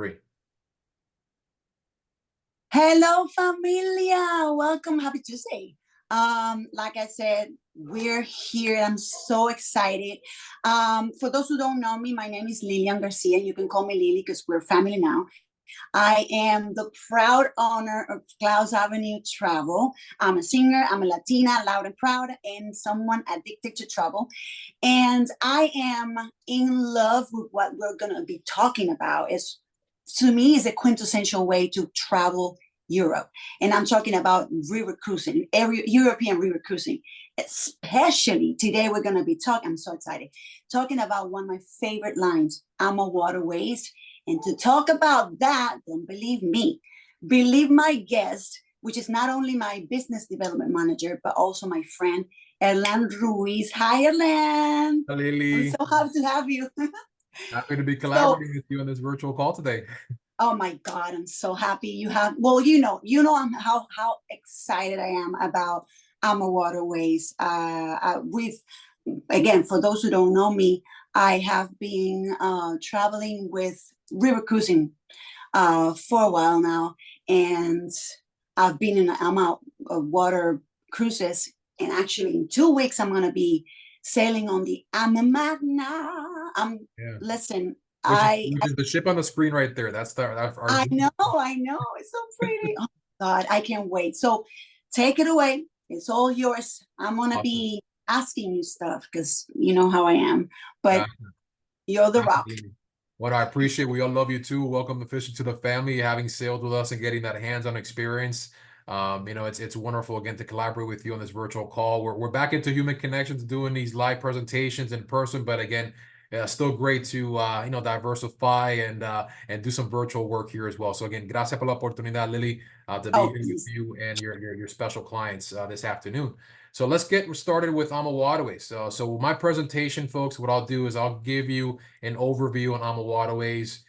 3. Hello, familia. Welcome. Happy Tuesday. Like I said, we're here. I'm so excited. For those who don't know me, my name is Lilian Garcia. You can call me Lily because we're family now. I am the proud owner of Clouds Avenue Travel. I'm a singer, I'm a Latina, loud and proud, and someone addicted to travel. And I am in love with what we're going to be talking about. To me, is a quintessential way to travel Europe. And I'm talking about river cruising, European river cruising. Especially today, we're going to be talking, I'm so excited, talking about one of my favorite lines, AmaWaterways. And to talk about that, don't believe me, believe my guest, which is not only my business development manager, but also my friend, Erlan Ruiz. Hi, Erlan. Hi, Lily. I'm so happy to have you. Happy to be collaborating with you on this virtual call today. Oh my God, I'm so happy you have. Well, you know how excited I am about AmaWaterways. Again, for those who don't know me, I have been traveling with river cruising for a while now, and I've been in AmaWater Cruises, and actually in 2 weeks I'm going to be sailing on the Magna. Listen, which is the ship on the screen right there. That's our I know, it's so pretty. Oh God, I can't wait. So take it away. It's all yours. I'm going to be asking you stuff because you know how I am, but you're the rock. What I appreciate, we all love you too. Welcome officially to the family, having sailed with us and getting that hands-on experience. You know, it's wonderful again to collaborate with you on this virtual call. We're back into human connections, doing these live presentations in person, but again, still great to you know, diversify and do some virtual work here as well. So again, gracias por la oportunidad, Lily, to be here with you and your special clients this afternoon. So let's get started with AmaWaterways. So my presentation, folks, what I'll do is I'll give you an overview on AmaWaterways,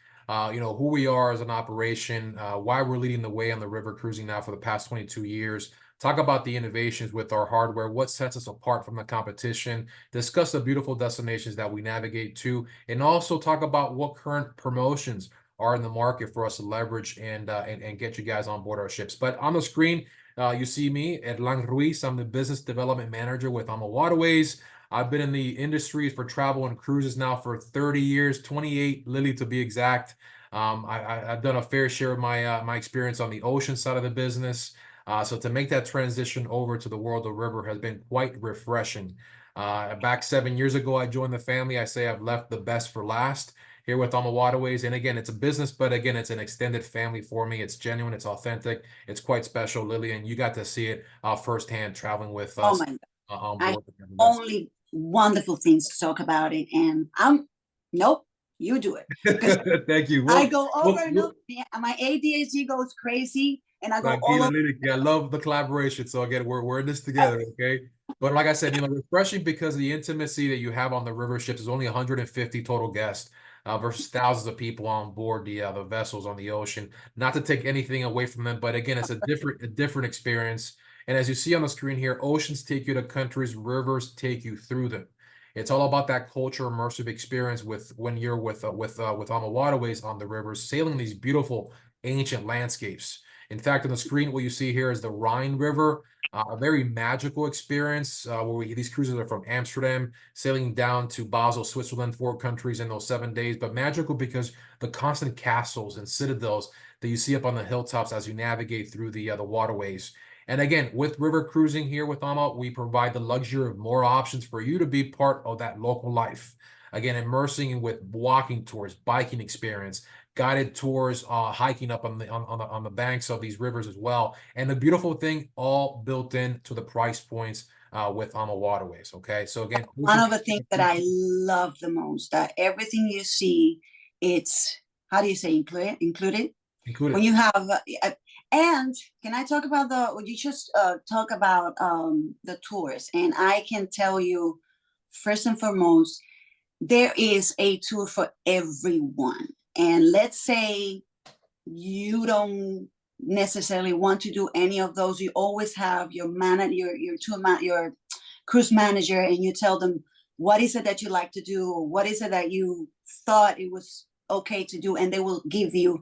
you know, who we are as an operation, why we're leading the way on the river cruising now for the past 22 years, talk about the innovations with our hardware, what sets us apart from the competition, discuss the beautiful destinations that we navigate to, and also talk about what current promotions are in the market for us to leverage and get you guys on board our ships. But on the screen, you see me, Erlan Ruiz. I'm the Business Development Manager with AmaWaterways. I've been in the industry for travel and cruises now for 30 years, 28, Lily, to be exact. I've done a fair share of my experience on the ocean side of the business. So to make that transition over to the world of river has been quite refreshing. Back 7 years ago, I joined the family. I say I've left the best for last here with AmaWaterways. And again, it's a business, but again, it's an extended family for me. It's genuine, it's authentic, it's quite special, Lily, and you got to see it firsthand traveling with us. Oh my God. I only wonderful things to talk about it, and nope, you do it. Thank you. I go over and over. My ADHD goes crazy, and I go all over. I love the collaboration. So again, we're in this together, okay? But like I said, you know, refreshing because the intimacy that you have on the river ships is only 150 total guests. Versus thousands of people on board the vessels on the ocean. Not to take anything away from them, but again, it's a different experience. And as you see on the screen here, oceans take you to countries, rivers take you through them. It's all about that culture immersive experience when you're with AmaWaterways on the rivers, sailing these beautiful ancient landscapes. In fact, on the screen, what you see here is the Rhine River. A very magical experience where these cruises are from Amsterdam, sailing down to Basel, Switzerland, 4 countries in those 7 days, but magical because the constant castles and citadels that you see up on the hilltops as you navigate through the waterways. And again, with river cruising here with Ama, we provide the luxury of more options for you to be part of that local life. Again, immersing with walking tours, biking experience, guided tours, hiking up on the banks of these rivers as well. And the beautiful thing, all built into the price points with AmaWaterways. Okay, so again, one of the things that I love the most, that everything you see, it's, how do you say, included? When you have and can I talk about you just talk about the tours, and I can tell you first and foremost, there is a tour for everyone. And let's say you don't necessarily want to do any of those, you always have your your cruise manager, and you tell them what is it that you like to do, or what is it that you thought it was okay to do, and they will give you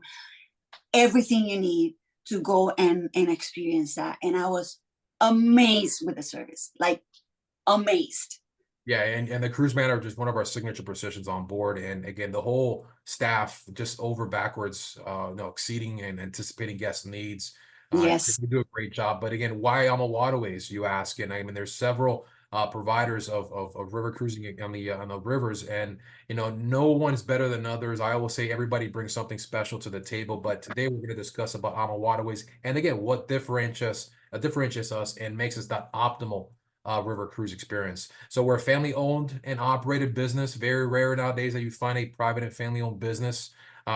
everything you need to go and experience that. And I was amazed with the service, like amazed. Yeah, and the cruise manager is one of our signature positions on board. And again, the whole staff just over backwards, exceeding and anticipating guest needs. Yes. We do a great job. But again, why AmaWaterways, you ask? And I mean, there's several providers of river cruising on the rivers, and no one's better than others. I always say everybody brings something special to the table. But today we're going to discuss about AmaWaterways, and again, what differentiates us and makes us that optimal river cruise experience. So we're a family-owned and operated business. Very rare nowadays that you find a private and family-owned business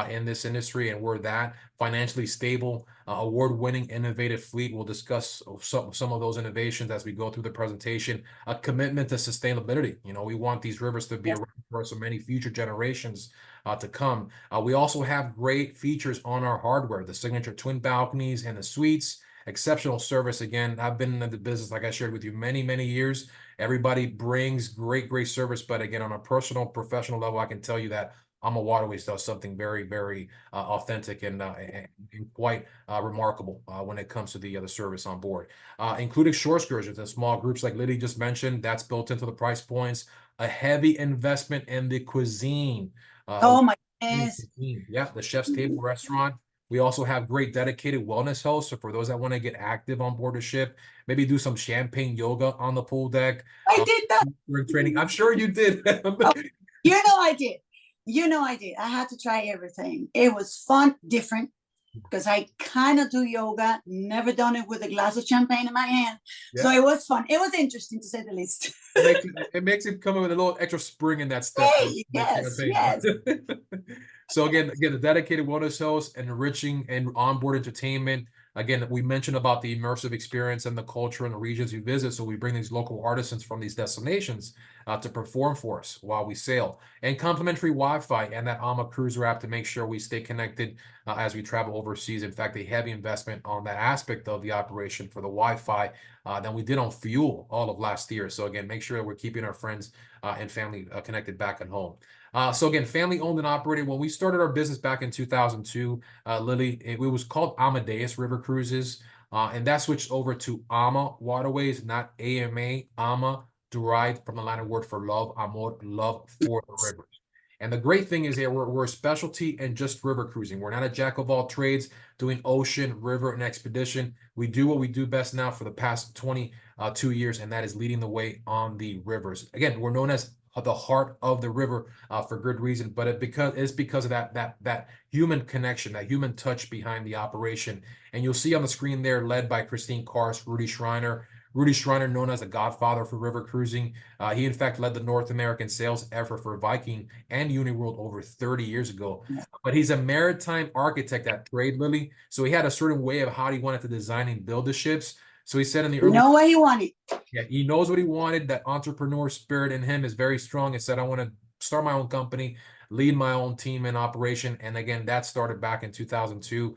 in this industry, and we're that financially stable, award-winning, innovative fleet. We'll discuss some of those innovations as we go through the presentation. A commitment to sustainability. We want these rivers to be Yes. around for us for many future generations to come. We also have great features on our hardware: the signature twin balconies and the suites. Exceptional service. Again, I've been in the business, like I shared with you, many, many years. Everybody brings great service. But again, on a personal, professional level, I can tell you that AmaWaterways does something very, very authentic and quite remarkable when it comes to the service on board. Including shore excursions and small groups like Liddy just mentioned, that's built into the price points. A heavy investment in the cuisine. Oh my goodness. Yeah, the Chef's Table restaurant. We also have great dedicated wellness hosts. So for those that want to get active on board the ship, maybe do some champagne yoga on the pool deck. I did that. During training. I'm sure you did. Oh, I did. I did. I had to try everything. It was fun, different, because I kind of do yoga, never done it with a glass of champagne in my hand. Yeah. So it was fun. It was interesting, to say the least. It makes it come with a little extra spring in that step. Hey, yes. So again, the dedicated wellness host, enriching and onboard entertainment. Again, we mentioned about the immersive experience and the culture and the regions we visit. So we bring these local artisans from these destinations to perform for us while we sail. And complimentary Wi-Fi and that AMA Cruiser app to make sure we stay connected as we travel overseas. In fact, a heavy investment on that aspect of the operation for the Wi-Fi than we did on fuel all of last year. So again, make sure that we're keeping our friends and family connected back at home. So again, family owned and operated. When we started our business back in 2002, Lily, it was called Amadeus River Cruises. And that switched over to AmaWaterways, not AMA, Ama, derived from the Latin word for love, amor, love for the rivers. And the great thing is that we're a specialty in just river cruising. We're not a jack of all trades doing ocean, river, and expedition. We do what we do best now for the past 22 years, and that is leading the way on the rivers. Again, we're known as the heart of the river for good reason, but it's because of that human connection, that human touch behind the operation. And you'll see on the screen there, led by Christine Kars, Rudy Schreiner. Rudy Schreiner, known as the godfather for river cruising. He, in fact, led the North American sales effort for Viking and Uniworld over 30 years ago. But he's a maritime architect at trade, Lily. So he had a certain way of how he wanted to design and build the ships. So he said in the early... know what he wanted. Yeah, he knows what he wanted. That entrepreneur spirit in him is very strong. He said, I want to start my own company, lead my own team in operation. And again, that started back in 2002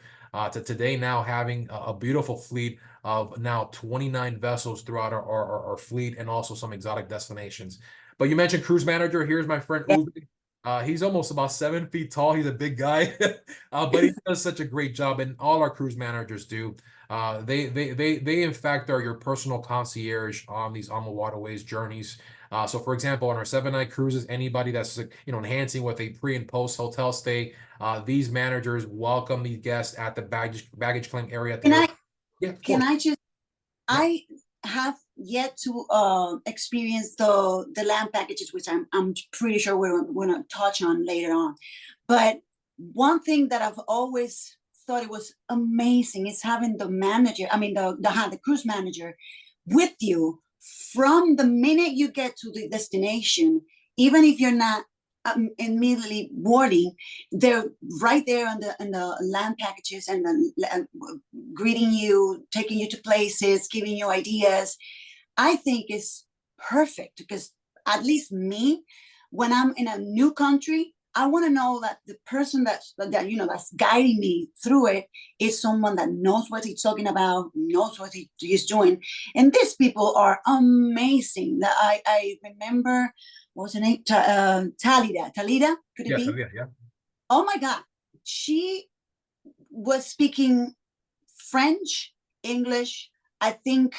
to today, now having a beautiful fleet of now 29 vessels throughout our fleet, and also some exotic destinations. But you mentioned cruise manager. Here's my friend Uwe. He's almost about 7 feet tall. He's a big guy, but he does such a great job, and all our cruise managers do. They in fact are your personal concierge on these AmaWaterways journeys. So for example, on our 7-night cruises, anybody that's enhancing with a pre and post hotel stay, these managers welcome these guests at the baggage claim area. At the I have yet to experience the land packages, which I'm pretty sure we're going to touch on later on. But one thing that I've always thought it was amazing is having the manager, the cruise manager with you from the minute you get to the destination. Even if you're not immediately boarding, they're right there on the land packages and greeting you, taking you to places, giving you ideas. I think it's perfect, because at least me, when I'm in a new country, I want to know that the person that's guiding me through it is someone that knows what he's talking about, knows what he's doing. And these people are amazing. I remember, what was her name? Talida. Could it be? Talida, yeah. Oh my God. She was speaking French, English, I think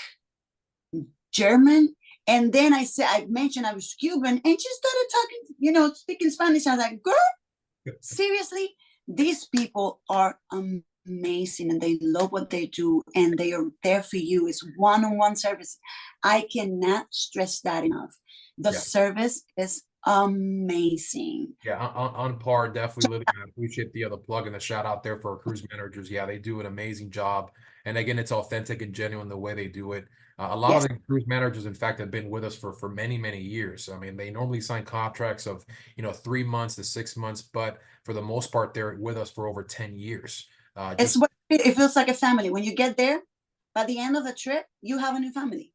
German. And then I mentioned I was Cuban, and she started talking, speaking Spanish. I was like, girl, seriously? These people are amazing and they love what they do and they are there for you. It's one-on-one service. I cannot stress that enough. The Yeah. service is amazing. Yeah, on par, definitely, Lily. I appreciate the plug and the shout out there for our cruise managers. Yeah, they do an amazing job, and again, it's authentic and genuine the way they do it. A lot of Yes. the cruise managers, in fact, have been with us for many years. I mean, they normally sign contracts of 3 months to 6 months, but for the most part, they're with us for over 10 years. It's Just what it feels like a family. When you get there, by the end of the trip, you have a new family.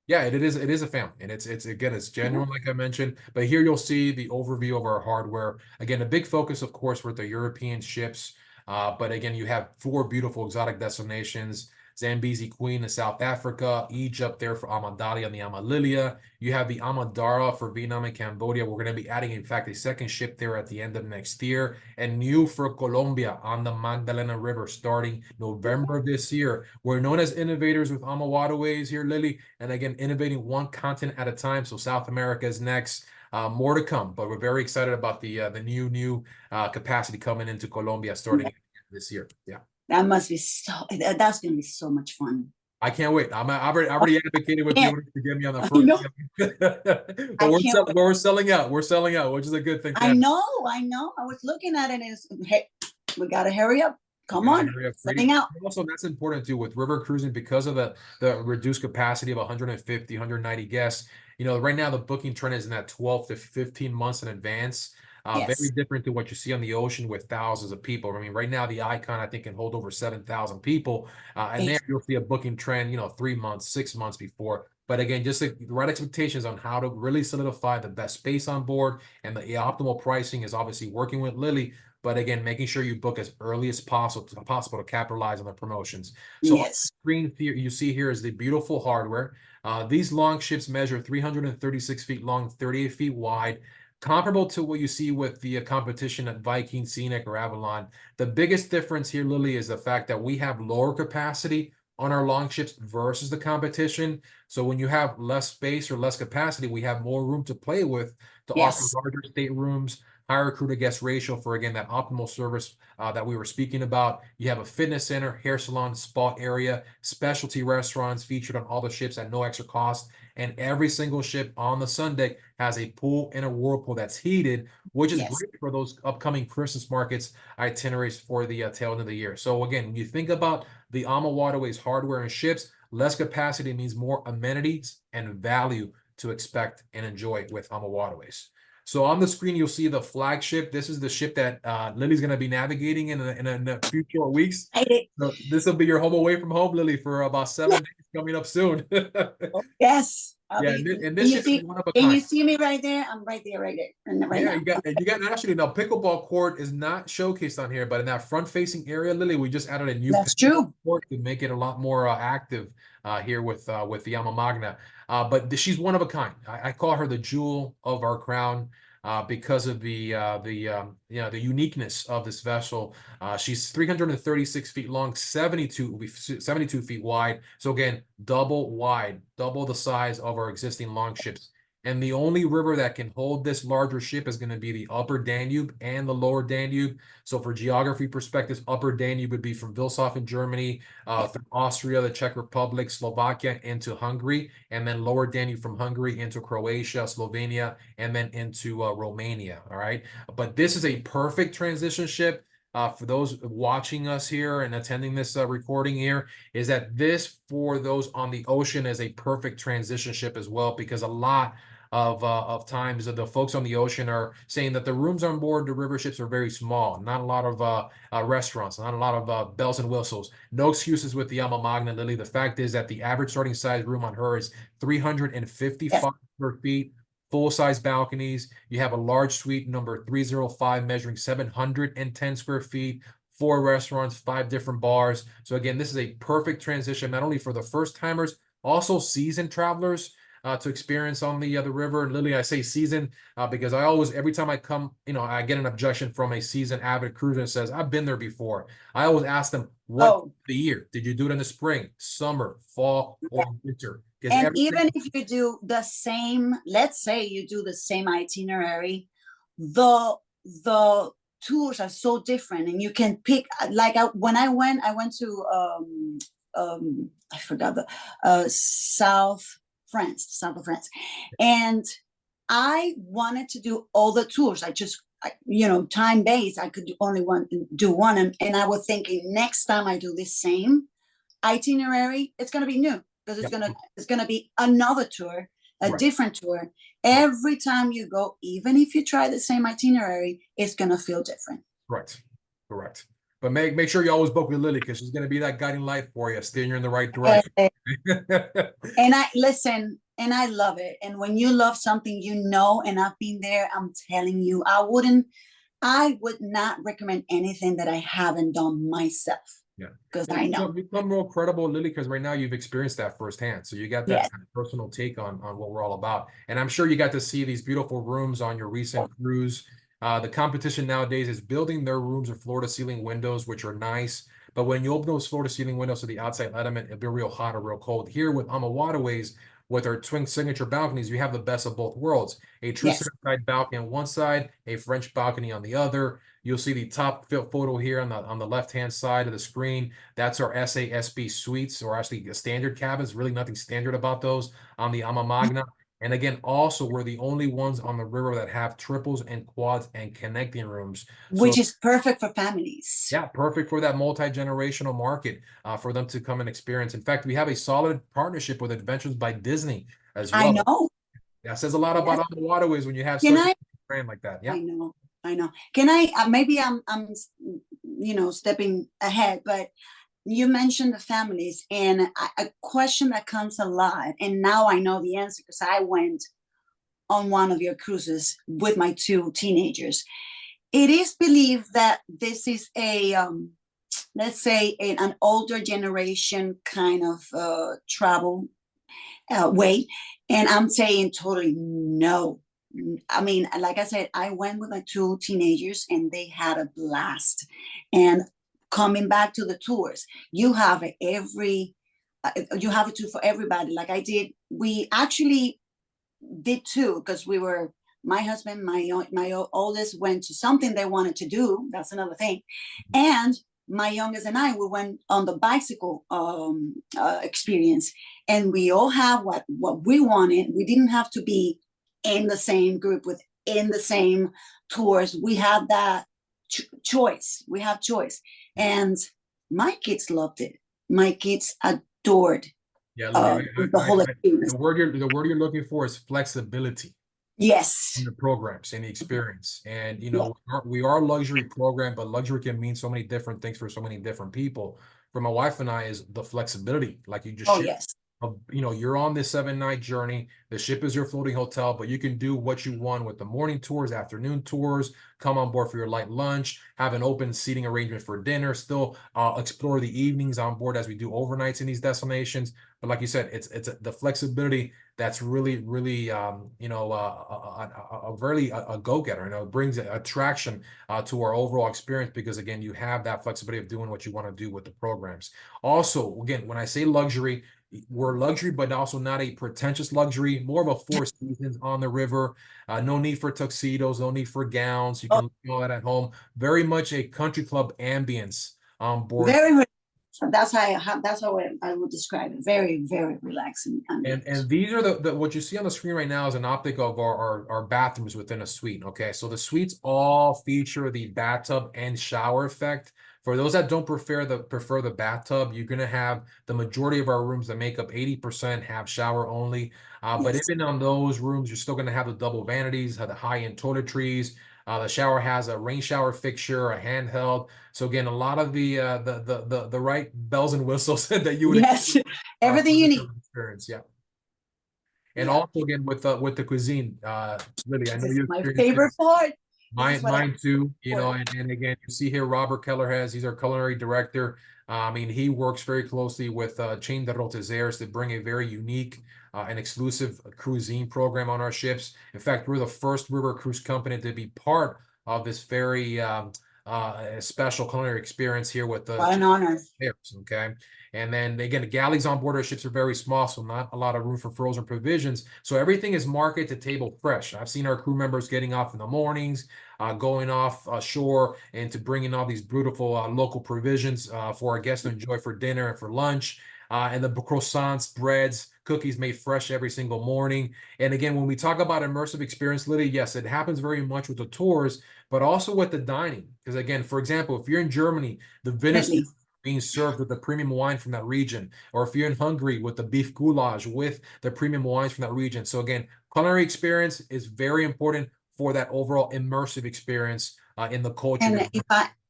Yeah, it is a family, and it's again, it's genuine, like I mentioned. But here you'll see the overview of our hardware. Again, a big focus, of course, with the European ships. But again, you have 4 beautiful exotic destinations: Zambezi Queen in South Africa, Egypt there for Amadali and the Amalilia. You have the Amadara for Vietnam and Cambodia. We're going to be adding, in fact, a second ship there at the end of next year, and new for Colombia on the Magdalena River starting November this year. We're known as innovators with AmaWaterways here, Lily, and again, innovating one continent at a time. So South America is next. More to come, but we're very excited about the new capacity coming into Colombia starting this year. Yeah. That must be that's gonna be so much fun. I can't wait. I've already advocated with Yeah, you to get me on the I first, know. but I we're can't wait. we're selling out. We're selling out, which is a good thing to I have. know, I know. I was looking at it and it's, hey, we gotta hurry up. Come Yeah, on, area of selling freedom. out. Also, that's important too with river cruising because of the reduced capacity of 150, 190 guests. Right now the booking trend is in that 12 to 15 months in advance. Very Yes, different to what you see on the ocean with thousands of people. I mean, right now the Icon I think can hold over 7,000 people, and there ex- you'll see a booking trend, 3 months, 6 months before. But again, just the right expectations on how to really solidify the best space on board and the optimal pricing is obviously working with Lily. But again, making sure you book as early as possible to capitalize on the promotions. So on the yes, screen here, you see here is the beautiful hardware. These long ships measure 336 feet long, 38 feet wide, comparable to what you see with the competition at Viking, Scenic, or Avalon. The biggest difference here, Lily, is the fact that we have lower capacity on our long ships versus the competition. So when you have less space or less capacity, we have more room to play with to offer yes, larger staterooms, higher crew to guest ratio for, again, that optimal service that we were speaking about. You have a fitness center, hair salon, spa area, specialty restaurants featured on all the ships at no extra cost. And every single ship on the sun deck has a pool and a whirlpool that's heated, which is yes, great for those upcoming Christmas markets itineraries for the tail end of the year. So again, when you think about the AmaWaterways hardware and ships, less capacity means more amenities and value to expect and enjoy with AmaWaterways. So on the screen, you'll see the flagship. This is the ship that Lily's going to be navigating in a few short weeks. I So this will be your home away from home, Lily, for about 7 days coming up soon. yes. I'll Yeah, be. and Can this you ship is see? one of a Can kind. you see me right there? I'm right there, and right Yeah, now. you got actually now pickleball court is not showcased on here, but in that front facing area, Lily, we just added a new That's pickleball true. court to make it a lot more active here with the Alma Magna. But she's one of a kind. I call her the jewel of our crown because of the uniqueness of this vessel. She's 336 feet long, 72 feet wide. So again, double wide, double the size of our existing long ships. And the only river that can hold this larger ship is going to be the upper Danube and the lower Danube. So for geography perspectives, upper Danube would be from Wilshofen, Germany, through Austria, the Czech Republic, Slovakia, into Hungary, and then lower Danube from Hungary into Croatia, Slovenia, and then into Romania. All right. But this is a perfect transition ship. For those watching us here and attending this recording here, is that this for those on the ocean is a perfect transition ship as well, because a lot of times the folks on the ocean are saying that the rooms on board the river ships are very small, not a lot of restaurants, not a lot of bells and whistles. No excuses with the Alma Magna, Lily. The fact is that the average starting size room on her is 355 Yes, square feet, full-size balconies. You have a large suite number 305 measuring 710 square feet, 4 restaurants, 5 different bars. So again, this is a perfect transition, not only for the first timers, also seasoned travelers. to experience on the river. And Lily, I say season because I always, every time I come, I get an objection from a seasoned avid cruiser that says, I've been there before. I always ask them, what Oh, the year? Did you do it in the spring, summer, fall, or winter? Because and everything. even if you do the same, let's say you do the same itinerary, the tours are so different, and you can pick. Like when I went to I forgot the south of France, and I wanted to do all the tours. I just time based. I could only do one, and I was thinking next time I do this same itinerary, it's gonna be new because Yep. it's gonna be another tour, a Right. different tour. Every time you go, even if you try the same itinerary, it's gonna feel different. Correct. Correct. But make sure you always book with Lily because she's going to be that guiding light for you, steering you in the right direction. And I listen, and I love it. And when you love something, and I've been there, I'm telling you, I would not recommend anything that I haven't done myself. Yeah. Because I know. Become more credible, Lily, because right now you've experienced that firsthand. So you got that Yes. personal take on what we're all about. And I'm sure you got to see these beautiful rooms on your recent cruise. The competition nowadays is building their rooms with floor-to-ceiling windows, which are nice. But when you open those floor-to-ceiling windows to the outside element, it'll be real hot or real cold. Here with AmaWaterways, with our twin signature balconies, you have the best of both worlds. A true Yes. side balcony on one side, a French balcony on the other. You'll see the top photo here on the left-hand side of the screen. That's our SASB suites, or actually standard cabins. Really nothing standard about those on the Ama Magna. And again, also, we're the only ones on the river that have triples and quads and connecting rooms. Which is perfect for families. Yeah, perfect for that multi-generational market for them to come and experience. In fact, we have a solid partnership with Adventures by Disney as well. I know. That says a lot about AmaWaterways when you have Can such I, a brand like that. Yeah. I know. Can I, maybe I'm stepping ahead, but you mentioned the families, and a question that comes a lot, and now I know the answer because I went on one of your cruises with my two teenagers. It is believed that this is a, let's say, an older generation kind of travel way, and I'm saying totally no. I mean, like I said, I went with my two teenagers and they had a blast. And coming back to the tours, you have a tour for everybody. Like I did, we actually did two because my husband, my oldest went to something they wanted to do. That's another thing. And my youngest and I, we went on the bicycle experience, and we all have what we wanted. We didn't have to be in the same group in the same tours. We had that choice. We have choice, and my kids loved it. My kids adored the whole experience. The word you're looking for is flexibility. Yes. In the programs and the experience. And we are a luxury program, but luxury can mean so many different things for so many different people. For my wife and I is the flexibility, like you just shared. Yes. You're on this 7-night journey. The ship is your floating hotel, but you can do what you want with the morning tours, afternoon tours, come on board for your light lunch, have an open seating arrangement for dinner, still explore the evenings on board as we do overnights in these destinations. But like you said, it's the flexibility that's really, really, a go-getter. It brings attraction to our overall experience because, again, you have that flexibility of doing what you want to do with the programs. Also, again, when I say luxury, we're luxury, but also not a pretentious luxury, more of a 4 seasons on the river. No need for tuxedos, no need for gowns. You can do all that at home. Very much a country club ambience on board. That's how I would describe it. Very, very relaxing. And these are the what you see on the screen right now is an optic of our bathrooms within a suite. Okay, so the suites all feature the bathtub and shower effect. For those that don't prefer the bathtub, you're gonna have the majority of our rooms that make up 80% have shower only. But even on those rooms, you're still gonna have the double vanities, have the high-end toiletries. The shower has a rain shower fixture, a handheld. So again, a lot of the right bells and whistles that you would everything you need. Experience, yeah. And also again with the cuisine, Lily, I know my favorite part. This is Mine, what I mine too, you know, for. and again, you see here, Robert Keller he's our culinary director. I mean, he works very closely with Chain de Rotesaires to bring a very unique and exclusive cuisine program on our ships. In fact, we're the first river cruise company to be part of this very special culinary experience here with the What an honor. Okay. And then again, the galleys on board our ships are very small, so not a lot of room for frozen provisions. So everything is market to table fresh. I've seen our crew members getting off in the mornings, going off shore and to bringing all these beautiful local provisions for our guests to enjoy for dinner and for lunch. And the croissants, breads, cookies made fresh every single morning. And again, when we talk about immersive experience, Lydia, yes, it happens very much with the tours, but also with the dining. Because again, for example, if you're in Germany, the Venice Definitely. being served with the premium wine from that region, or if you're in Hungary with the beef goulash with the premium wines from that region. So again, culinary experience is very important for that overall immersive experience in the culture. And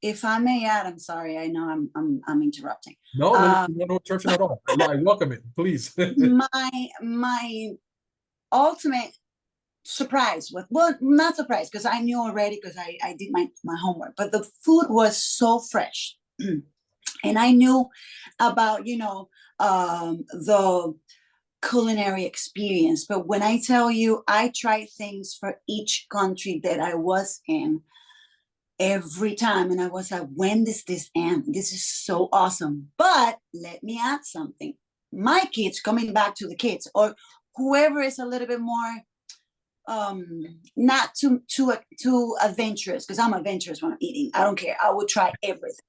if I may add, I'm sorry, I know I'm interrupting. No, no interruption at all. I welcome it, please. My ultimate surprise was, well, not surprised because I knew already because I did my homework, but the food was so fresh. And I knew about, the culinary experience. But when I tell you, I tried things for each country that I was in every time. And I was like, when does this end? This is so awesome. But let me add something. My kids, coming back to the kids, or whoever is a little bit more not too adventurous, because I'm adventurous when I'm eating. I don't care. I would try everything.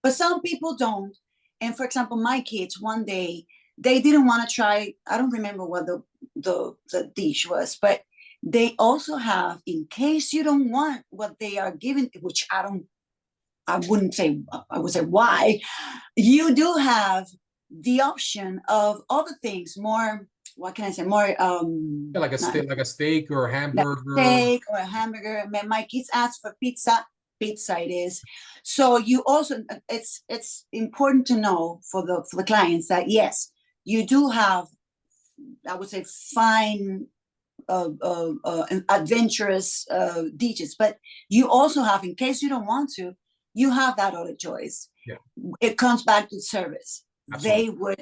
But some people don't. And for example, my kids, one day they didn't want to try. I don't remember what the dish was, but they also have, in case you don't want what they are giving, which I wouldn't say, I would say why, you do have the option of other things, more, what can I say, more Yeah, like a steak or a hamburger. Steak or a hamburger. My kids ask for pizza. Pizza it is. So you also, it's important to know for the clients that yes, you do have, I would say, fine adventurous dishes, but you also have, in case you don't want to, you have that other choice. Yeah. It comes back to service. Absolutely.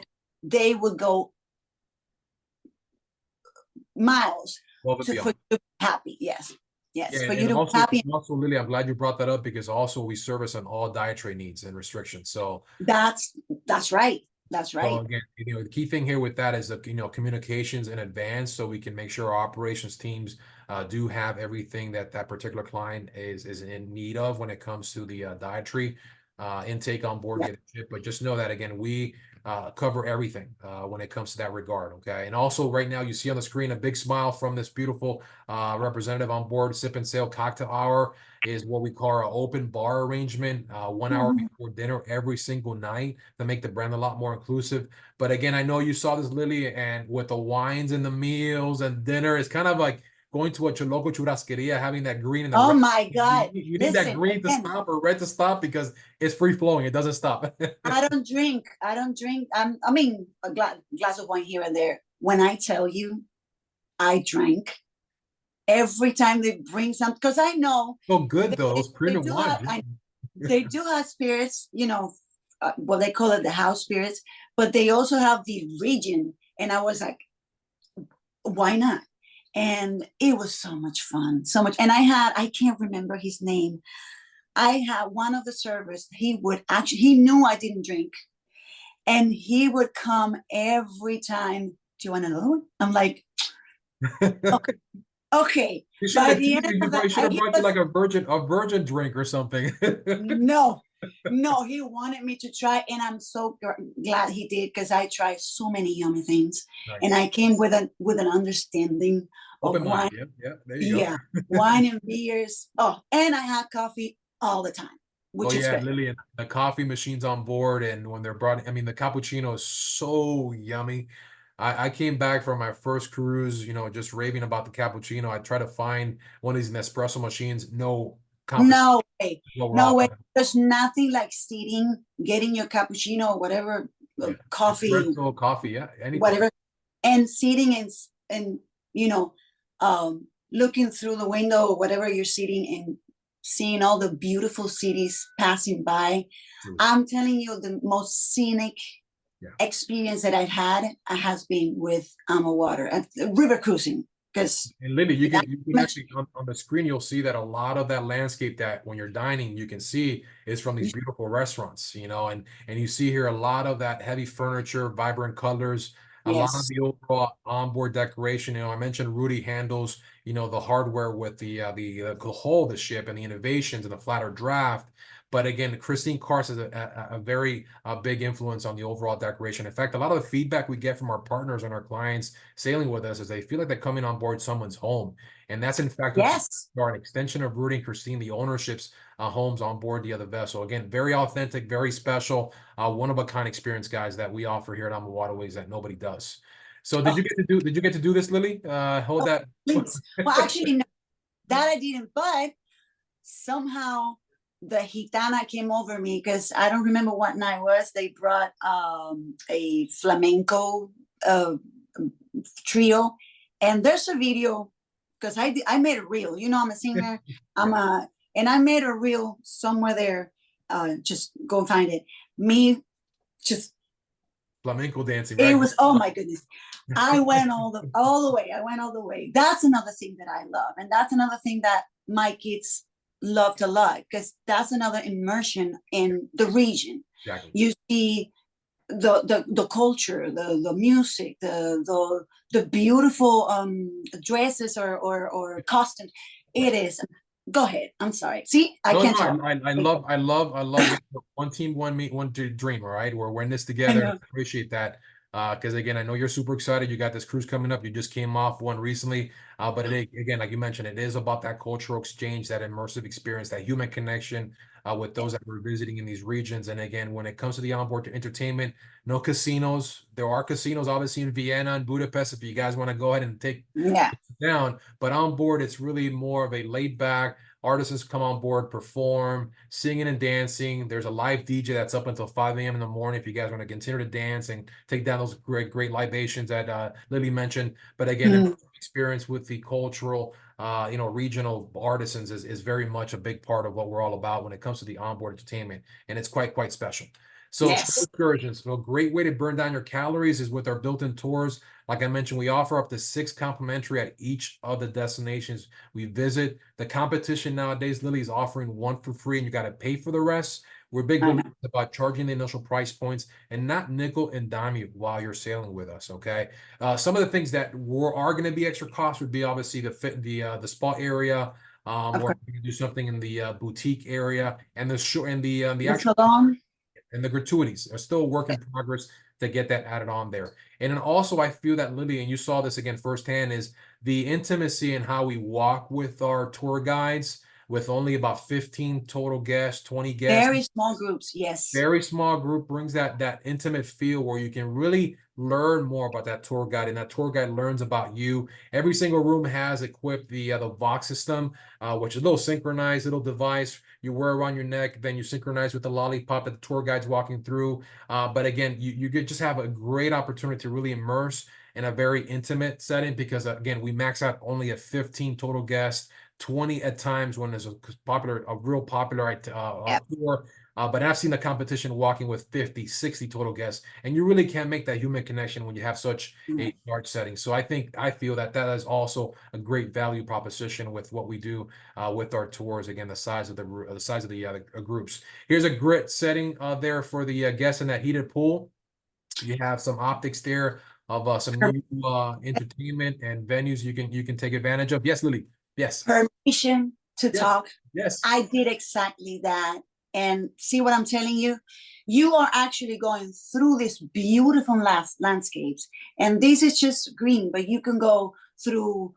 They would go miles Love it for you to be happy. Yes. Yes. Yeah, For and you to be also, happy. also, Lily, I'm glad you brought that up because also we service on all dietary needs and restrictions. So That's right. That's so right. again, the key thing here with that is communications in advance, so we can make sure our operations teams do have everything that that particular client is in need of when it comes to the dietary intake on board Yeah. the ship. But just know that again, we cover everything when it comes to that regard. Okay, and also right now you see on the screen a big smile from this beautiful representative on board. Sip and Sail Cocktail Hour is what we call our open bar arrangement, 1 hour before dinner every single night to make the brand a lot more inclusive. But again, I know you saw this, Lily, and with the wines and the meals and dinner, it's kind of like going to a local churrasqueria, having that green and the Oh red. my God. You need that Listen, green to again, stop or red to stop because it's free flowing. It doesn't stop. I don't drink. I don't drink. I mean, a glass of wine here and there. When I tell you, I drank every time they bring something, because I know So good though. Those they premium do wines. they do have spirits, what they call it, the house spirits, but they also have the region. And I was like, why not? And it was so much fun, so much. And I can't remember his name. I had one of the servers, he knew I didn't drink. And he would come every time. Do you want another one? I'm like, okay. Okay. You should By have the end of you should have he brought you was, like a virgin drink or something. no, he wanted me to try, and I'm so glad he did, because I tried so many yummy things, and Nice. I came with an understanding of Open wine. mind. Yeah, yeah. There you go. Yeah, wine and beers. Oh, and I had coffee all the time, Oh which is yeah, good. Lillian, the coffee machines on board, and when they're brought, I mean, the cappuccino is so yummy. I came back from my first cruise, just raving about the cappuccino. I try to find one of these Nespresso machines. No competition. No way, Go no raw. way. There's nothing like sitting, getting your cappuccino or whatever, Yeah. coffee, Espresso, coffee, yeah, anything. whatever, and sitting and you know, looking through the window or whatever you're sitting, and seeing all the beautiful cities passing by. True. I'm telling you, the most scenic Yeah. experience that I've had has been with AmaWater at river cruising. Because And Lily, you can actually on the screen, you'll see that a lot of that landscape that when you're dining, you can see is from these beautiful restaurants, you know, and you see here a lot of that heavy furniture, vibrant colors, a lot of yes, the overall onboard decoration. You know, I mentioned Rudy handles, you know, the hardware with the hull of the ship and the innovations and the flatter draft. But again, Christine Kars is a very big influence on the overall decoration. In fact, a lot of the feedback we get from our partners and our clients sailing with us is they feel like they're coming on board someone's home. And that's in fact what yes. are an extension of Rudy and Christine, the ownership's homes on board the other vessel. Again, very authentic, very special, one of a kind experience, guys, that we offer here at AmaWaterways that nobody does. So Oh, did you get to do this, Lily? Hold that. please. Well, actually, no, that I didn't, but somehow the gitana came over me because I don't remember what night was. They brought a flamenco trio, and there's a video because I made a reel. You know, I'm a singer. And I made a reel somewhere there. Just go and find it. Me, just Flamenco dancing, it right? was, oh my goodness. I went all the way. I went all the way. That's another thing that I love, and that's another thing that my kids loved a lot because that's another immersion in the region. Exactly. You see the culture, the music, the beautiful dresses or costumes. It is. Go ahead. I'm sorry. See, I can't talk. I love one team, one dream, all right? We're in this together. I appreciate that. Because again, I know you're super excited. You got this cruise coming up. You just came off one recently. But again, like you mentioned, it is about that cultural exchange, that immersive experience, that human connection with those that we're visiting in these regions. And again, when it comes to the onboard entertainment, no casinos. There are casinos, obviously, in Vienna and Budapest, if you guys want to go ahead and take down. But on board, it's really more of a laid back. Artists come on board, perform, singing and dancing. There's a live DJ that's up until 5 a.m. in the morning if you guys want to continue to dance and take down those great libations that Lily mentioned. But again, experience with the cultural, regional artisans is very much a big part of what we're all about when it comes to the onboard entertainment, and it's quite special. So excursions, so a great way to burn down your calories is with our built-in tours. Like I mentioned, we offer up to 6 complimentary at each of the destinations we visit. The competition nowadays, Lily, is offering 1 for free, and you got to pay for the rest. We're big believers about charging the initial price points and not nickel and dime you while you're sailing with us. Okay. Some of the things that are going to be extra cost would be obviously the spa area. Or you can do something in the boutique area and the actual salon. And the gratuities are still a work in progress to get that added on there. And then also, I feel that, Lily, and you saw this again firsthand, is the intimacy and how we walk with our tour guides with only about 15 total guests, 20 guests. Very small groups, yes. Very small group brings that intimate feel where you can really learn more about that tour guide, and that tour guide learns about you. Every single room has equipped the Vox system, which is a little synchronized little device you wear around your neck. Then you synchronize with the lollipop that the tour guide's walking through. But again, you just have a great opportunity to really immerse in a very intimate setting because again, we max out only at 15 total guests, 20 at times when there's a real popular tour. But I've seen the competition walking with 50, 60 total guests, and you really can't make that human connection when you have such a large setting. So I feel that is also a great value proposition with what we do with our tours. Again, the size of the groups. Here's a great setting there for the guests in that heated pool. You have some optics there of some new entertainment and venues you can take advantage of. Yes, Lily. Yes. Permission to talk. Yes. I did exactly that. And see what I'm telling you? You are actually going through these beautiful landscapes. And this is just green, but you can go through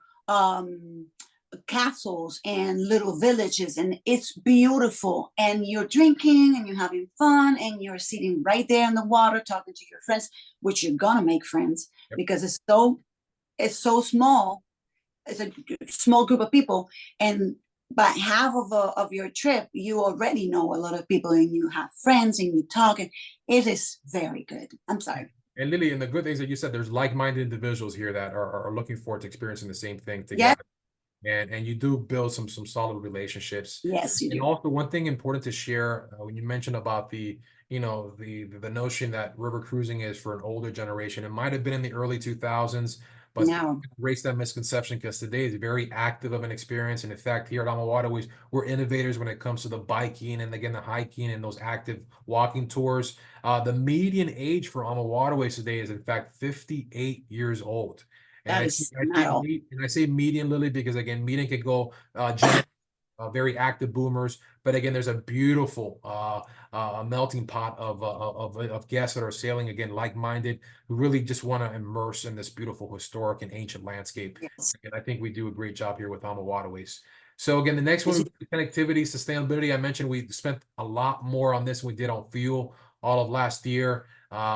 castles and little villages, and it's beautiful. And you're drinking and you're having fun, and you're sitting right there in the water talking to your friends, which you're gonna make friends because it's so small. It's a small group of people, and by half of your trip, you already know a lot of people, and you have friends, and you talk, and it is very good. I'm sorry. And Lily, and the good things that you said, there's like-minded individuals here that are looking forward to experiencing the same thing together. and you do build some solid relationships. Yes, you And do. also one thing important to share when you mentioned about the the notion that river cruising is for an older generation. It might have been in the early 2000s, but No, erase that misconception because today is very active of an experience. And in fact, here at AmaWaterways, we're innovators when it comes to the biking and again the hiking and those active walking tours. The median age for AmaWaterways today is in fact 58 years old. And that is not all. I say median, Lily, because again, median could go Gen very active boomers. But again, there's a beautiful melting pot of guests that are sailing again, like-minded, who really just want to immerse in this beautiful historic and ancient landscape. Yes, And I think we do a great job here with AmaWaterways. So again, the next yes, one, connectivity, sustainability. I mentioned we spent a lot more on this than we did on fuel all of last year.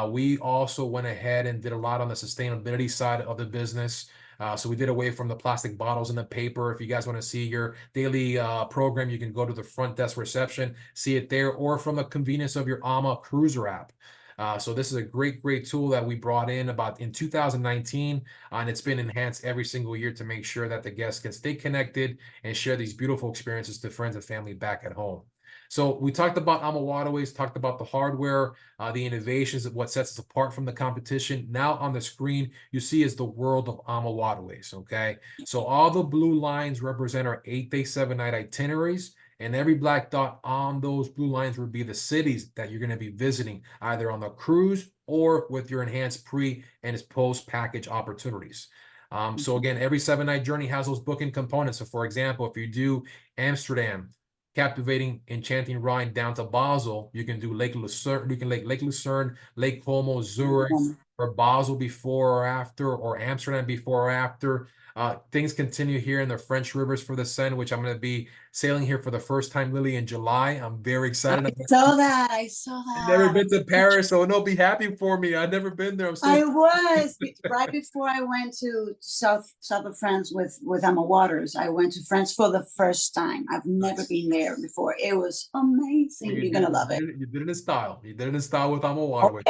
We also went ahead and did a lot on the sustainability side of the business. So we did away from the plastic bottles and the paper. If you guys want to see your daily program, you can go to the front desk reception, see it there, or from the convenience of your AMA Cruiser app. So this is a great tool that we brought in about in 2019, and it's been enhanced every single year to make sure that the guests can stay connected and share these beautiful experiences to friends and family back at home. So we talked about AmaWaterways, talked about the hardware, the innovations of what sets us apart from the competition. Now on the screen, you see is the world of AmaWaterways, okay? So all the blue lines represent our 8-day, 7-night itineraries, and every black dot on those blue lines would be the cities that you're going to be visiting, either on the cruise or with your enhanced pre and post package opportunities. So again, every 7-night journey has those booking components. So for example, if you do Amsterdam, captivating, enchanting Rhine down to Basel, you can do Lake Lucerne, you can Lake Lucerne, Lake Como, Zurich, or Basel before or after, or Amsterdam before or after. Things continue here in the French rivers for the Seine, which I'm going to be sailing here for the first time, Lily, in July. I'm very excited about it. I saw I've never that. been to Paris, so no, be happy for me. I've never been there. I'm so I was right before I went to south of France with Emma Waters. I went to France for the first time. I've never nice. been there before. It was amazing. You're gonna love it. You did it in style. You did it in style with Oh AmaWaterways.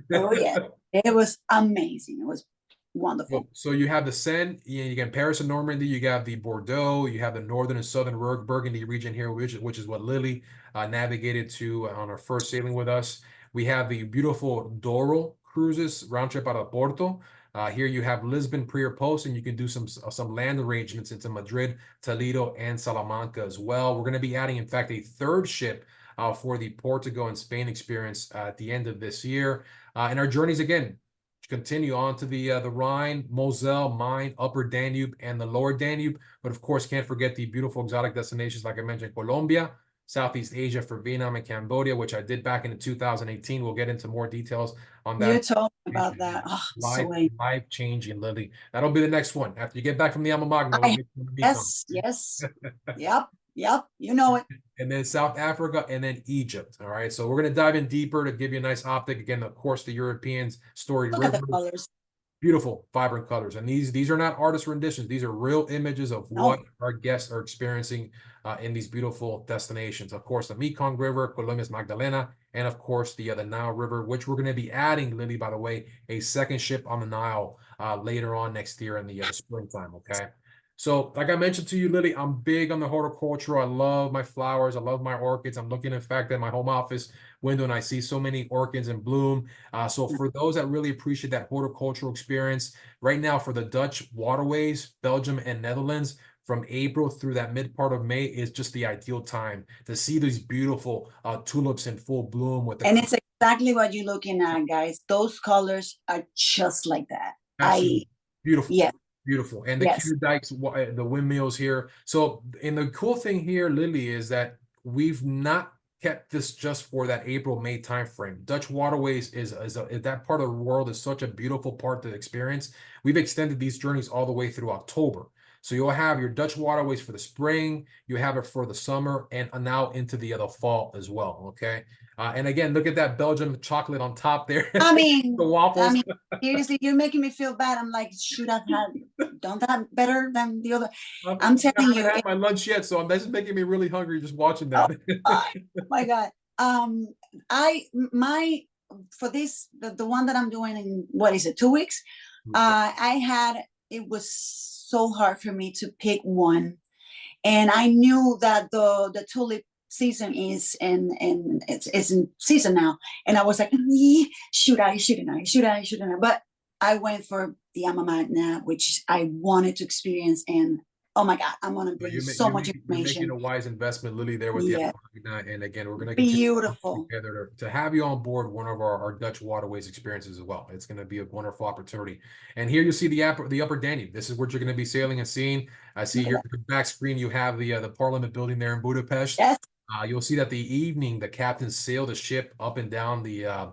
yeah. Oh yeah. It was amazing. It was wonderful. So you have the Seine, you got Paris and Normandy, you got the Bordeaux, you have the northern and southern Burgundy region here, which is what Lily navigated to on her first sailing with us. We have the beautiful Douro cruises, round trip out of Porto. Here you have Lisbon pre or post, and you can do some land arrangements into Madrid, Toledo, and Salamanca as well. We're going to be adding, in fact, a third ship for the Portugal and Spain experience at the end of this year. And our journeys, again, continue on to the Rhine, Moselle, Main, Upper Danube, and the Lower Danube. But of course, can't forget the beautiful exotic destinations like I mentioned, Colombia, Southeast Asia for Vietnam and Cambodia, which I did back in 2018. We'll get into more details on You that. told me about that. Oh, Life, so wait. life changing, Lily. That'll be the next one. After you get back from the Alma Magna, we'll I get to the Mekong. yes. Yep. You know it. And then South Africa, and then Egypt. All right. So we're going to dive in deeper to give you a nice optic. Again, of course, the Europeans, storied Look at the rivers, colors. beautiful, vibrant colors. And these are not artist renditions. These are real images of what No. our guests are experiencing in these beautiful destinations. Of course, the Mekong River, Colombia's Magdalena, and of course, the Nile River, which we're going to be adding, Lily, by the way, a second ship on the Nile later on next year in the springtime, okay? So, like I mentioned to you, Lily, I'm big on the horticulture. I love my flowers. I love my orchids. I'm looking, in fact, at my home office window, and I see so many orchids in bloom. So for those that really appreciate that horticultural experience, right now for the Dutch waterways, Belgium and Netherlands, from April through that mid part of May is just the ideal time to see these beautiful tulips in full bloom with the And it's exactly what you're looking at, guys. Those colors are just like that. absolutely beautiful. Yes, Beautiful. And the yes. Q dikes, the windmills here. So, and the cool thing here, Lily, is that we've not kept this just for that April, May timeframe. Dutch waterways is that part of the world is such a beautiful part to experience. We've extended these journeys all the way through October. So you'll have your Dutch waterways for the spring, you have it for the summer, and now into the fall as well. Okay. And again, look at that Belgium chocolate on top there. I mean, The waffles. seriously, you're making me feel bad. I'm like, should I've done that better than the other? I'm telling I you, haven't had my lunch yet, so that's making me really hungry just watching oh that. my God. For this, the one that I'm doing in, what is it, 2 weeks? I had it was so hard for me to pick one. And I knew that the tulip season is and it's in season now. And I was like, should I, shouldn't I, should I, shouldn't I? But I went for the Amamagna, which I wanted to experience. And oh my God, I'm gonna bring so much You're making a information. wise investment, Lily, there with the Yeah, Accommodations. And again, we're going to continue to work beautiful. together to have you on board one of our Dutch waterways experiences as well. It's going to be a wonderful opportunity. And here you see the upper Danube. This is what you're going to be sailing and seeing. I see Look at here that. the back screen, you have the Parliament building there in Budapest. Yes. You'll see that the evening, the captains sail the ship up and down the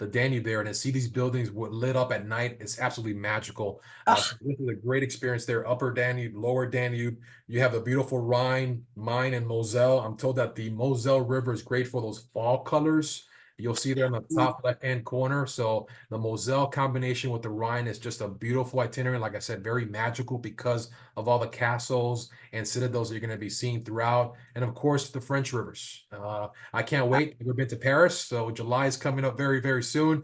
Danube there, and to see these buildings lit up at night, it's absolutely magical. So this is a great experience there. Upper Danube, Lower Danube. You have the beautiful Rhine, Main, and Moselle. I'm told that the Moselle River is great for those fall colors. You'll see there in the top left-hand corner. So the Moselle combination with the Rhine is just a beautiful itinerary. Like I said, very magical because of all the castles and citadels that you're going to be seeing throughout. And of course, the French rivers. I can't wait. I've never been to Paris, so July is coming up very, very soon.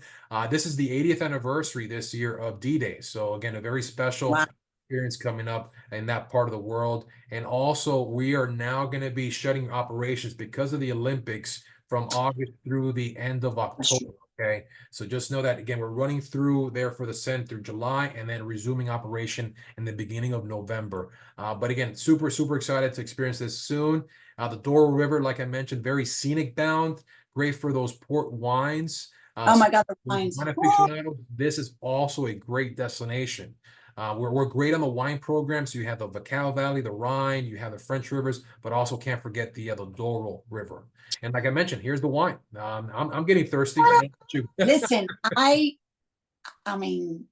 This is the 80th anniversary this year of D-Day. So again, a very special Wow. experience coming up in that part of the world. And also, we are now going to be shutting operations because of the Olympics from August through the end of October. Okay, so just know that again, we're running through there for the Sen through July and then resuming operation in the beginning of November. But again, super, super excited to experience this soon. The Douro River, like I mentioned, very scenic bound, great for those port wines. Oh So my God, the wines. wine aficionados, this is also a great destination. We're great on the wine program. So you have the Vacal Valley, the Rhine, you have the French rivers, but also can't forget the Douro River. And like I mentioned, here's the wine. I'm getting thirsty. I don't know about you. Listen, I mean,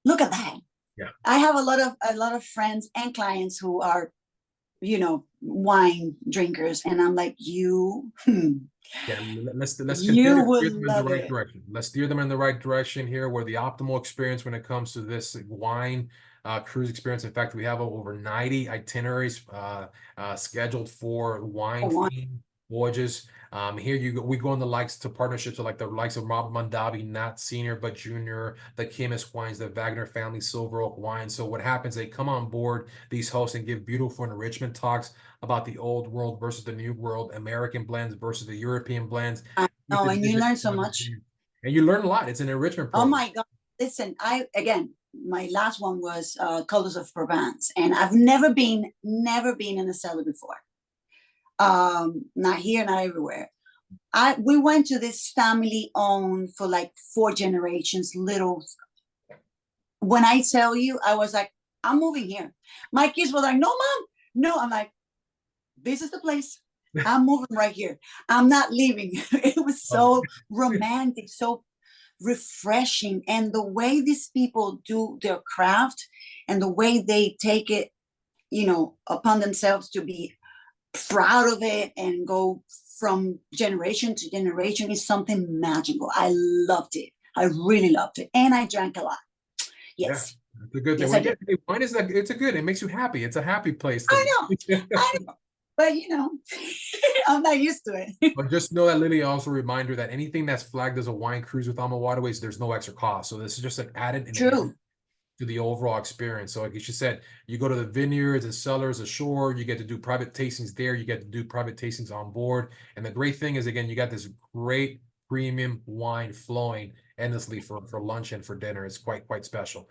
look at that. Yeah. I have a lot of friends and clients who are, wine drinkers, and I'm like, Yeah, let's you continue to will steer them in the love right it. direction. Let's steer them in the right direction here, where the optimal experience when it comes to this wine cruise experience. In fact, we have over 90 itineraries scheduled for wine Wine. themed voyages. Here we go in the likes to partnerships with like the likes of Rob Mondavi, not senior but junior, the Chemist wines, the Wagner family Silver Oak wine. So what happens? They come on board these hosts and give beautiful enrichment talks about the old world versus the new world, American blends versus the European blends. I know, and you learn so much. And you learn a lot. It's an enrichment Oh program. my God. Listen, my last one was Colors of Provence, and I've never been in a cellar before. Not here, not everywhere. We went to this family owned for like 4 generations, little. When I tell you, I was like, I'm moving here. My kids were like, no, Mom, no. I'm like, this is the place. I'm moving right here. I'm not leaving. It was so romantic, so refreshing. And the way these people do their craft and the way they take it, upon themselves to be proud of it and go from generation to generation is something magical. I loved it. I really loved it. And I drank a lot. Yes. Yeah, it's a good thing. Yes, Wine is it's a good, it makes you happy. It's a happy place. I know. But I'm not used to it. But just know that, Lily, also a reminder that anything that's flagged as a wine cruise with AmaWaterways, there's no extra cost. So this is just an added True. to the overall experience. So like you said, you go to the vineyards and cellars ashore, you get to do private tastings there, you get to do private tastings on board. And the great thing is, again, you got this great premium wine flowing endlessly for lunch and for dinner. It's quite special.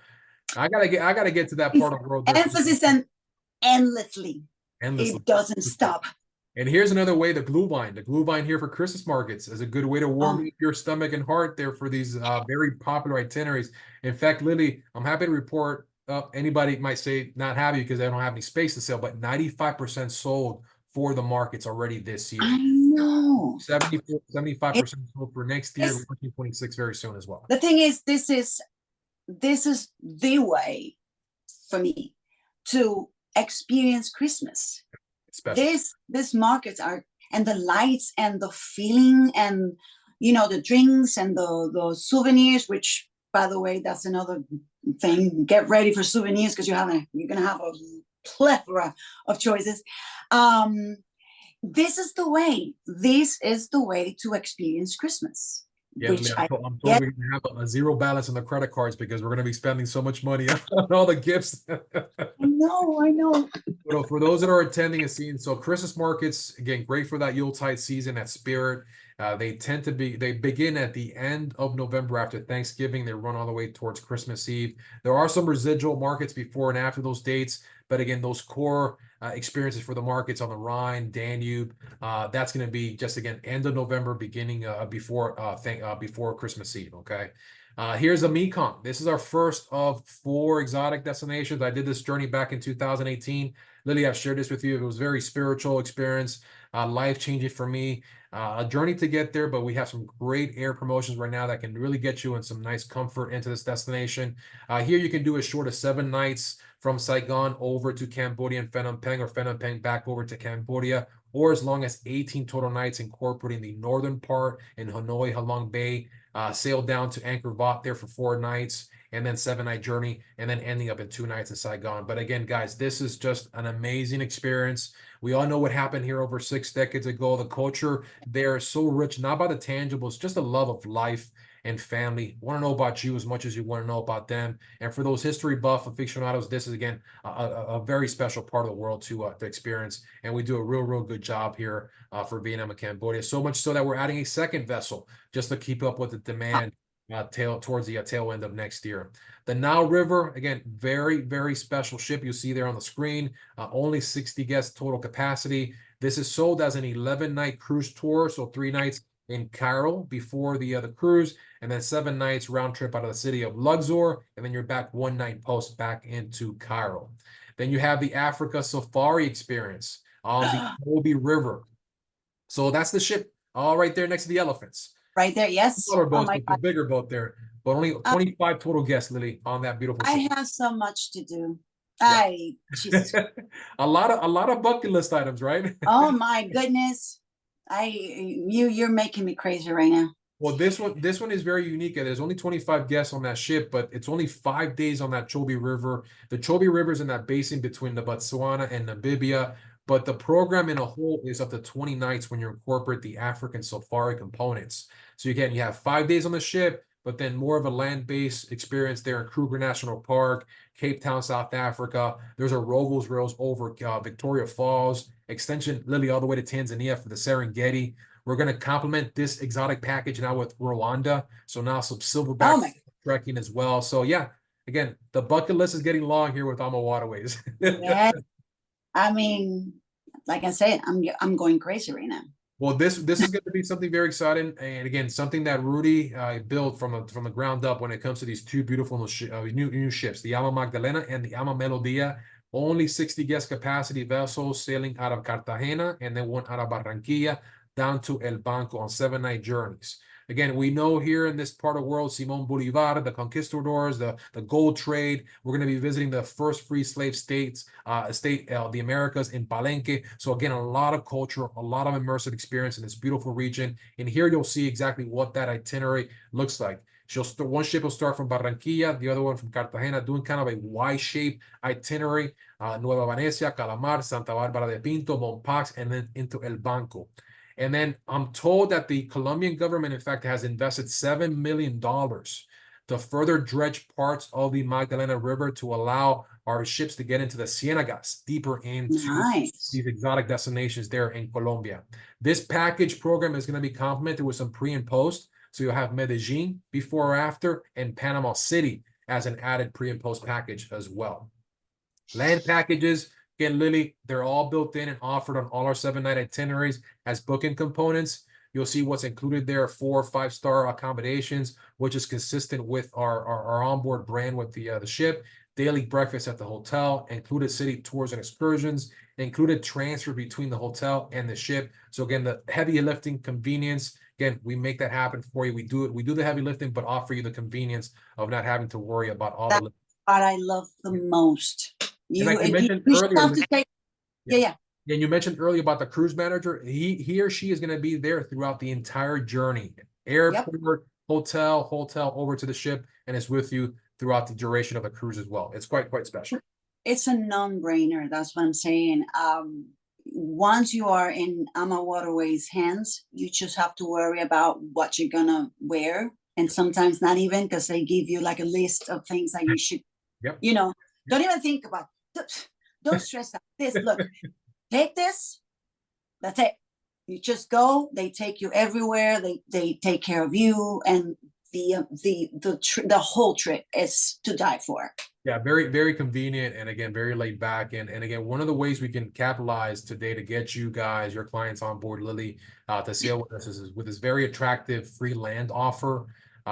I gotta get to that part of the world. Emphasis on endlessly. It doesn't stop. And here's another way, the glühwein here for Christmas markets is a good way to warm up your stomach and heart there for these very popular itineraries. In fact, Lily, I'm happy to report, anybody might say not happy because they don't have any space to sell, but 95% sold for the markets already this year. I know. 75% sold for next year, 2026 very soon as well. The thing is, this is the way for me to experience Christmas. These markets are, and the lights and the feeling and the drinks and the souvenirs, which by the way, that's another thing. Get ready for souvenirs because you're gonna have a plethora of choices. This is the way to experience Christmas. Yeah, Lily, which I I'm told get. we're gonna have a zero balance on the credit cards because we're gonna be spending so much money on all the gifts. I know. Well, for those that are attending and seeing, so Christmas markets, again, great for that Yuletide season, that spirit. They begin at the end of November after Thanksgiving. They run all the way towards Christmas Eve. There are some residual markets before and after those dates, but again, those core experiences for the markets on the Rhine, Danube, that's going to be just again end of November, beginning before Christmas Eve. Okay. Here's a Mekong. This is our first of 4 exotic destinations. I did this journey back in 2018. Lily, I've shared this with you. It was a very spiritual experience, life-changing for me. A journey to get there, but we have some great air promotions right now that can really get you in some nice comfort into this destination. Here you can do as short as 7 nights from Saigon over to Cambodia and Phnom Penh, or Phnom Penh back over to Cambodia, or as long as 18 total nights incorporating the northern part in Hanoi, Halong Bay, sail down to Angkor Wat there for 4 nights, and then 7-night journey, and then ending up in 2 nights in Saigon. But again, guys, this is just an amazing experience. We all know what happened here over 6 decades ago. The culture there is so rich, not by the tangibles, just the love of life and family. Want to know about you as much as you want to know about them. And for those history buff aficionados, this is again a very special part of the world to experience. And we do a real good job here for Vietnam and Cambodia. So much so that we're adding a second vessel just to keep up with the demand towards the tail end of next year. The Nile River, again, very special ship. You see there on the screen, only 60 guests total capacity. This is sold as an 11-night cruise tour, so 3 nights in Cairo before the cruise, and then 7 nights round trip out of the city of Luxor, and then you're back 1 night post back into Cairo. Then you have the Africa Safari experience on the Danube River. So that's the ship all right there next to the elephants. Right there, yes. Smaller Oh boats, my but the God. bigger boat there. But only 25 total guests, Lily, on that beautiful I ship. have so much to do. Yeah. Jesus. a lot of bucket list items, right? Oh my goodness. You're making me crazy right now. Well, this one is very unique. There's only 25 guests on that ship, but it's only 5 days on that Chobe River. The Chobe River is in that basin between the Botswana and Namibia, but the program in a whole is up to 20 nights when you incorporate the African safari components. So again, you have 5 days on the ship, but then more of a land-based experience there in Kruger National Park, Cape Town, South Africa. There's a Rovos Rails over Victoria Falls, extension Lily all the way to Tanzania for the Serengeti. We're going to complement this exotic package now with Rwanda. So now some silverback trekking as well. So yeah, again, the bucket list is getting long here with AmaWaterways. Yeah. I mean, like I said, I'm going crazy right now. Well, this is going to be something very exciting, and again, something that Rudy built from the ground up when it comes to these 2 beautiful new ships, the Ama Magdalena and the Ama Melodia. Only 60 guest capacity vessels sailing out of Cartagena and then one out of Barranquilla down to El Banco on 7-night journeys. Again, we know here in this part of the world, Simón Bolívar, the conquistadors, the gold trade. We're going to be visiting the first free slave state, the Americas in Palenque. So again, a lot of culture, a lot of immersive experience in this beautiful region. And here you'll see exactly what that itinerary looks like. One ship will start from Barranquilla, the other one from Cartagena, doing kind of a Y-shaped itinerary. Nueva Venecia, Calamar, Santa Bárbara de Pinto, Monpax, and then into El Banco. And then I'm told that the Colombian government, in fact, has invested $7 million to further dredge parts of the Magdalena River to allow our ships to get into the Cienagas, deeper into these exotic destinations there in Colombia. This package program is going to be complemented with some pre and post. So you'll have Medellin before or after, and Panama City as an added pre and post package as well. Land packages, again, Lily, they're all built in and offered on all our 7-night itineraries as booking components. You'll see what's included there: 4- or 5-star accommodations, which is consistent with our onboard brand with the ship. Daily breakfast at the hotel, included city tours and excursions, included transfer between the hotel and the ship. So again, the heavy lifting, convenience. Again, we make that happen for you. We do the heavy lifting, but offer you the convenience of not having to worry about all the. What I love the most. You mentioned earlier. Yeah. And you mentioned earlier about the cruise manager. He or she is going to be there throughout the entire journey. Airport, hotel, over to the ship, and it's with you throughout the duration of the cruise as well. It's quite special. It's a non-brainer. That's what I'm saying. once you are in AmaWaterways hands, you just have to worry about what you're gonna wear, and sometimes not even, because they give you like a list of things that you should, Yep. you know, don't even think about. Don't stress out. This, look, take this. That's it. You just go. They take you everywhere. They take care of you, and the whole trip is to die for. Yeah, very, very convenient, and again, very laid back. And again, one of the ways we can capitalize today to get you guys, your clients on board, Lily, to sail with us is with this very attractive free land offer.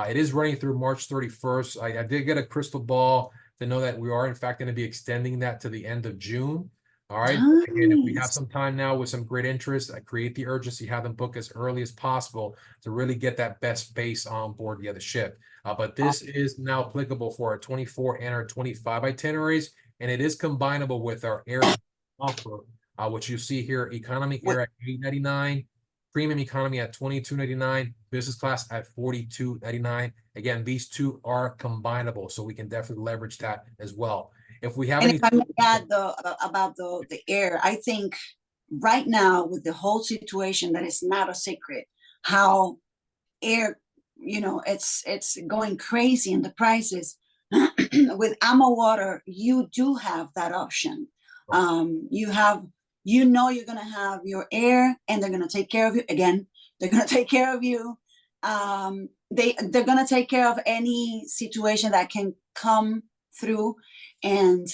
It is running through March 31st. I did get a crystal ball to know that we are in fact going to be extending that to the end of June. All right. Again, if we have Nice. some time now with some great interest, I create the urgency, have them book as early as possible to really get that best base on board the other ship. But this is now applicable for our 24 and our 25 itineraries, and it is combinable with our air offer, which you see here: economy air at $8.99, premium economy at $22.99, business class at $42.99. Again, these two are combinable, so we can definitely leverage that as well. If we have And any, if I may add about the air, I think right now with the whole situation, that is not a secret how air, it's going crazy in the prices. With AmaWater, you do have that option. You're gonna have your air, and they're gonna take care of you. Again, they're gonna take care of you. They're gonna take care of any situation that can come through, and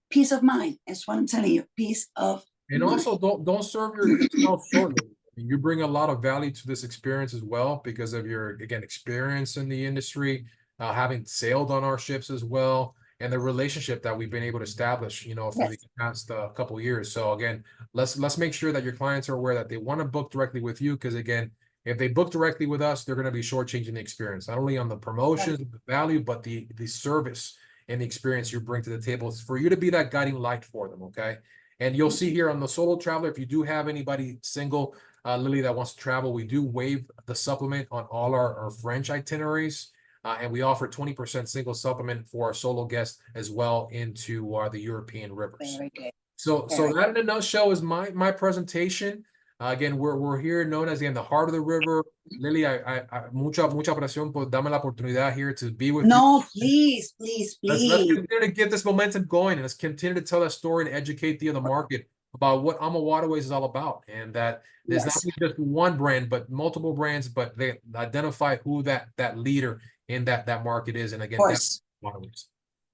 peace of mind is what I'm telling you. Peace of and mind. also don't serve yourself shortly. You bring a lot of value to this experience as well because of your, again, experience in the industry, having sailed on our ships as well, and the relationship that we've been able to establish, through Yes. the past couple of years. So again, let's make sure that your clients are aware that they want to book directly with you, because again, if they book directly with us, they're going to be shortchanging the experience, not only on the promotions, the value, but the service and the experience you bring to the table. It's for you to be that guiding light for them. Okay. And you'll see here on the solo traveler, if you do have anybody single, Lily, that wants to travel, we do waive the supplement on all our French itineraries. And we offer 20% single supplement for our solo guests as well into the European rivers. Very good. So that in a nutshell is my presentation. Again, we're here known as, again, the heart of the river. Lily, I mucha apreciación por darme la oportunidad here to be with you. No, please, please, Let's please. continue to get this momentum going, and let's continue to tell that story and educate the other market about what AmaWaterways is all about, and that there's not just one brand, but multiple brands, but they identify who that leader in that market is. And again, that's AmaWaterways.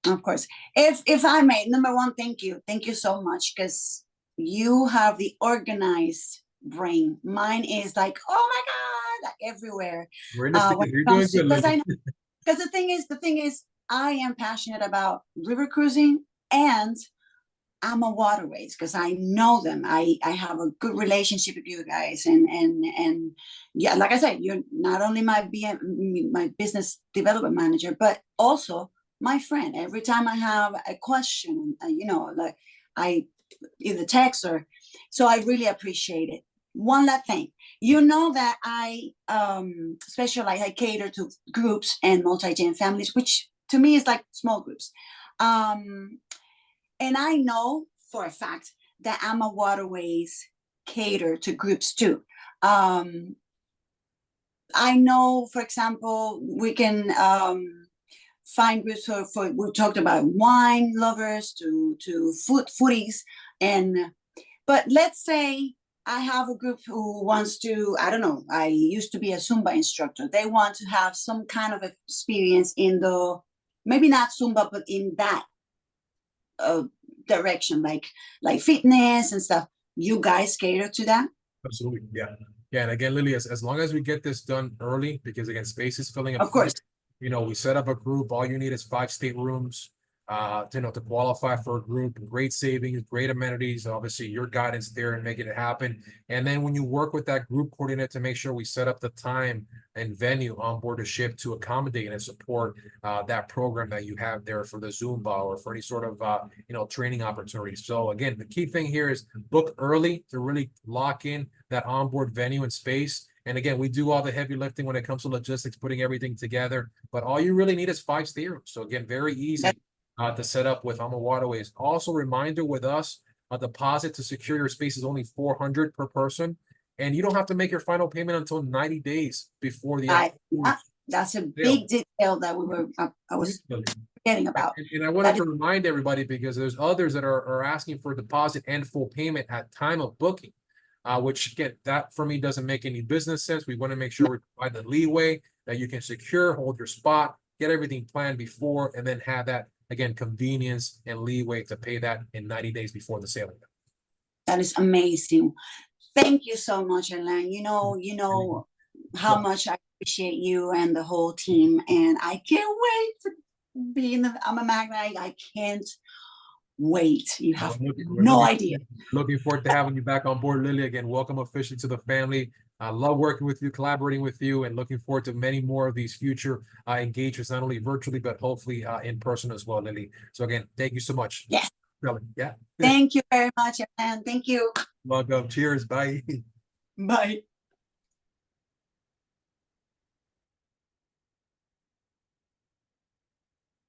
Of course. If I may, number one, thank you so much, because you have the organized brain. Mine is like, oh my God, like everywhere. We're in the same, you're doing good, Lily. Because the thing is, I am passionate about river cruising and AmaWaterways, because I know them. I have a good relationship with you guys, and yeah, like I said, you're not only my business development manager, but also my friend. Every time I have a question, like I either text or, so I really appreciate it. One last thing, that I specialize, I cater to groups and multi-gen families, which to me is like small groups. And I know for a fact that AmaWaterways cater to groups too. I know, for example, we can find groups for we talked about wine lovers to foodies, but let's say I have a group who wants to, I don't know, I used to be a Zumba instructor. They want to have some kind of experience in maybe not Zumba, but in that direction, like fitness and stuff. You guys cater to that? Absolutely, yeah. And again, Lily, as long as we get this done early, because again, space is filling up. Of course. We set up a group. All you need is 5 staterooms, to qualify for a group. Great savings, great amenities. Obviously, your guidance there and making it happen. And then when you work with that group coordinator to make sure we set up the time and venue on board the ship to accommodate and support that program that you have there for the Zumba or for any sort of training opportunities. So again, the key thing here is book early to really lock in that onboard venue and space. And again, we do all the heavy lifting when it comes to logistics, putting everything together. But all you really need is 5 staterooms. So again, very easy to set up with AmaWaterways. Also, reminder with us, A deposit to secure your space is only $400 per person, and you don't have to make your final payment until 90 days before the actual that's a sale. big detail that I was forgetting about. And I wanted to remind everybody, because there's others that are asking for deposit and full payment at time of booking, which again, that for me doesn't make any business sense. We want to make sure we provide the leeway that you can secure, hold your spot, get everything planned before, and then have that, again, convenience and leeway to pay that in 90 days before the sailing. That is amazing. Thank you so much, Elaine. You know how much I appreciate you and the whole team, and I can't wait to be in the AmaMagnite. I can't wait. You have no idea. Looking forward to having you back on board, Lily. Again, welcome officially to the family. I love working with you, collaborating with you, and looking forward to many more of these future engagements, not only virtually, but hopefully in person as well, Lily. So again, thank you so much. Yes. Yeah. Thank you very much, and thank you. Welcome. Cheers. Bye. Bye.